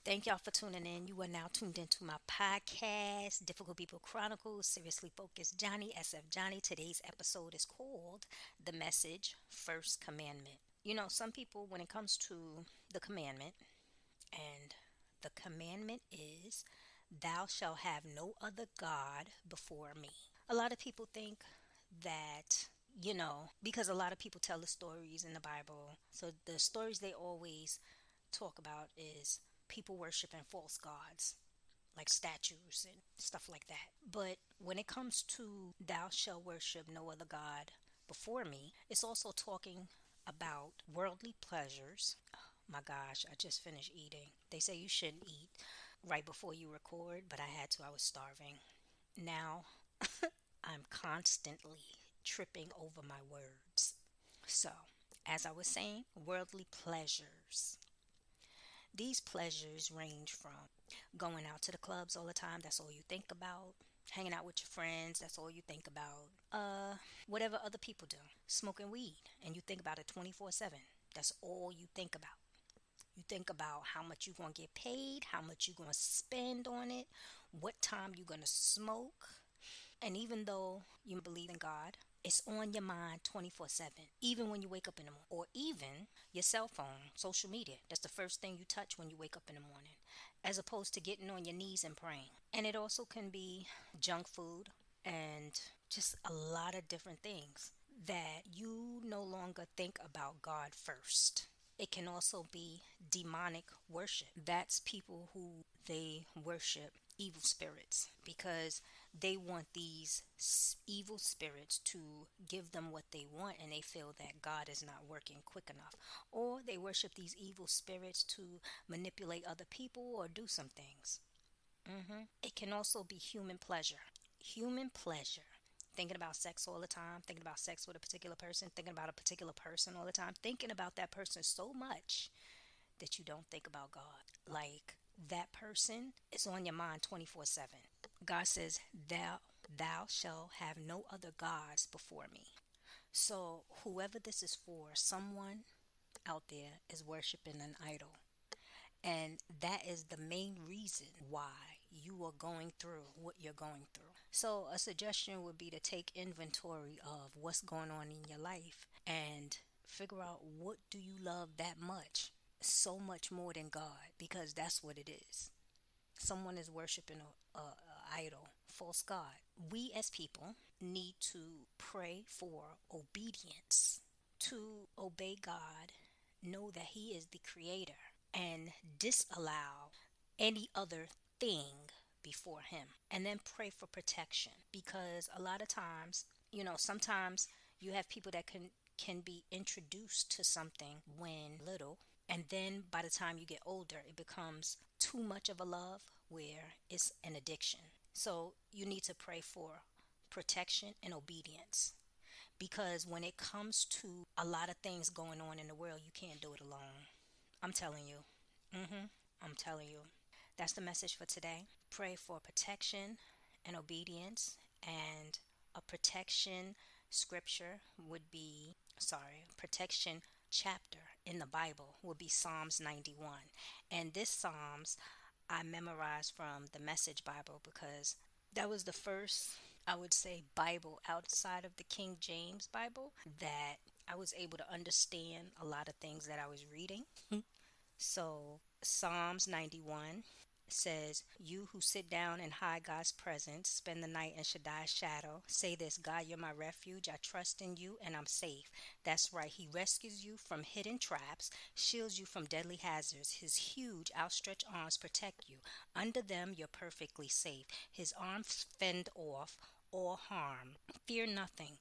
Thank y'all for tuning in. You are now tuned into my podcast, Difficult People Chronicles, Seriously Focused Johnny, SF Johnny. Today's episode is called The Message First Commandment. Some people, when it comes to the commandment, and the commandment is, Thou shalt have no other God before me. A lot of people think that because a lot of people tell the stories in the Bible. So the stories they always talk about is people worshiping false gods like statues and stuff like that. But when it comes to thou shalt worship no other God before me, it's also talking about worldly pleasures. Oh my gosh, I just finished eating. They say you shouldn't eat right before you record, but I had to. I was starving. Now I'm constantly tripping over my words. So, as I was saying, worldly pleasures. These pleasures range from going out to the clubs all the time, that's all you think about. Hanging out with your friends, that's all you think about. Whatever other people do. Smoking weed, and you think about it 24/7. That's all you think about. You think about how much you're going to get paid, how much you're going to spend on it, what time you're going to smoke. And even though you believe in God, it's on your mind 24/7, even when you wake up in the morning, or even your cell phone, social media. That's the first thing you touch when you wake up in the morning, as opposed to getting on your knees and praying. And it also can be junk food and just a lot of different things that you no longer think about God first. It can also be demonic worship. That's people who they worship evil spirits because they want these evil spirits to give them what they want, and they feel that God is not working quick enough. Or they worship these evil spirits to manipulate other people or do some things. It can also be human pleasure. Human pleasure. Thinking about sex all the time, thinking about sex with a particular person, thinking about a particular person all the time, thinking about that person so much that you don't think about God. Like that person is on your mind 24/7. God says, Thou shalt have no other gods before me. So, whoever this is for, someone out there is worshiping an idol. And that is the main reason why you are going through what you're going through. So, a suggestion would be to take inventory of what's going on in your life and figure out, what do you love that much? So much more than God, because that's what it is. Someone is worshiping a idol, false god. We as people need to pray for obedience, to obey God, know that He is the creator, and disallow any other thing before Him. And then pray for protection, because a lot of times, sometimes you have people that can be introduced to something when little, and then by the time you get older it becomes too much of a love where it's an addiction. So you need to pray for protection and obedience, because when it comes to a lot of things going on in the world, you can't do it alone. I'm telling you. I'm telling you. That's the message for today. Pray for protection and obedience. And a protection scripture would be, protection chapter in the Bible would be Psalms 91. And this Psalms I memorized from the Message Bible, because that was the first, I would say, Bible outside of the King James Bible that I was able to understand a lot of things that I was reading. So, Psalms 91 says, You who sit down and hide God's presence, spend the night in Shaddai's shadow. Say this, God, you're my refuge. I trust in you and I'm safe. That's right. He rescues you from hidden traps, shields you from deadly hazards. His huge outstretched arms protect you. Under them, you're perfectly safe. His arms fend off all harm. Fear nothing.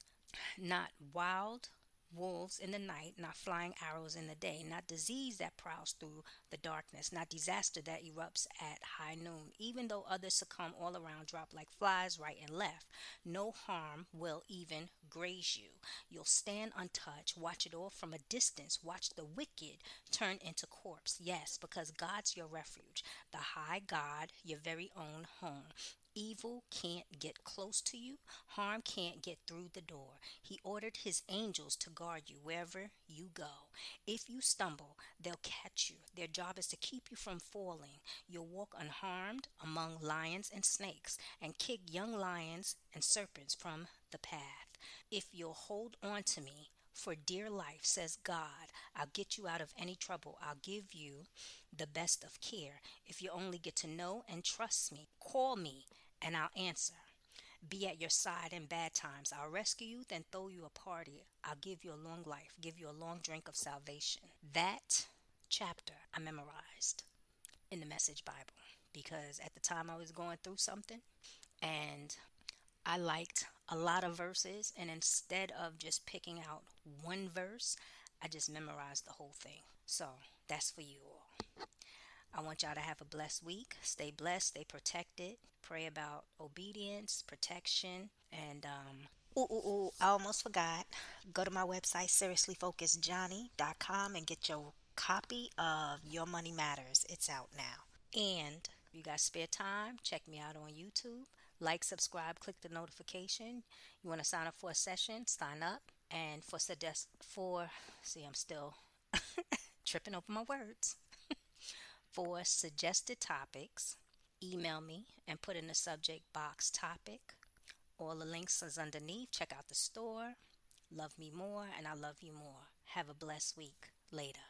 Not wild wolves in the night, not flying arrows in the day, not disease that prowls through the darkness, not disaster that erupts at high noon. Even though others succumb all around, drop like flies right and left, no harm will even graze you. You'll stand untouched, watch it all from a distance, watch the wicked turn into corpse. Yes, because God's your refuge, the high God, your very own home. Evil can't get close to you. Harm can't get through the door. He ordered his angels to guard you wherever you go. If you stumble, they'll catch you. Their job is to keep you from falling. You'll walk unharmed among lions and snakes and kick young lions and serpents from the path. If you'll hold on to me for dear life, says God, I'll get you out of any trouble. I'll give you the best of care. If you only get to know and trust me, call me and I'll answer. Be at your side in bad times. I'll rescue you, then throw you a party. I'll give you a long life, give you a long drink of salvation. That chapter I memorized in the Message Bible because at the time I was going through something and I liked a lot of verses, and instead of just picking out one verse, I just memorized the whole thing. So that's for you all. I want y'all to have a blessed week. Stay blessed, stay protected. Pray about obedience, protection, and I almost forgot. Go to my website, seriouslyfocusjohnny.com, and get your copy of Your Money Matters. It's out now. And if you got spare time, check me out on YouTube. Like, subscribe, click the notification. You want to sign up for a session? Sign up. And I'm still tripping over my words. For suggested topics, email me and put in the subject box topic. All the links is underneath. Check out the store. Love me more, and I love you more. Have a blessed week. Later.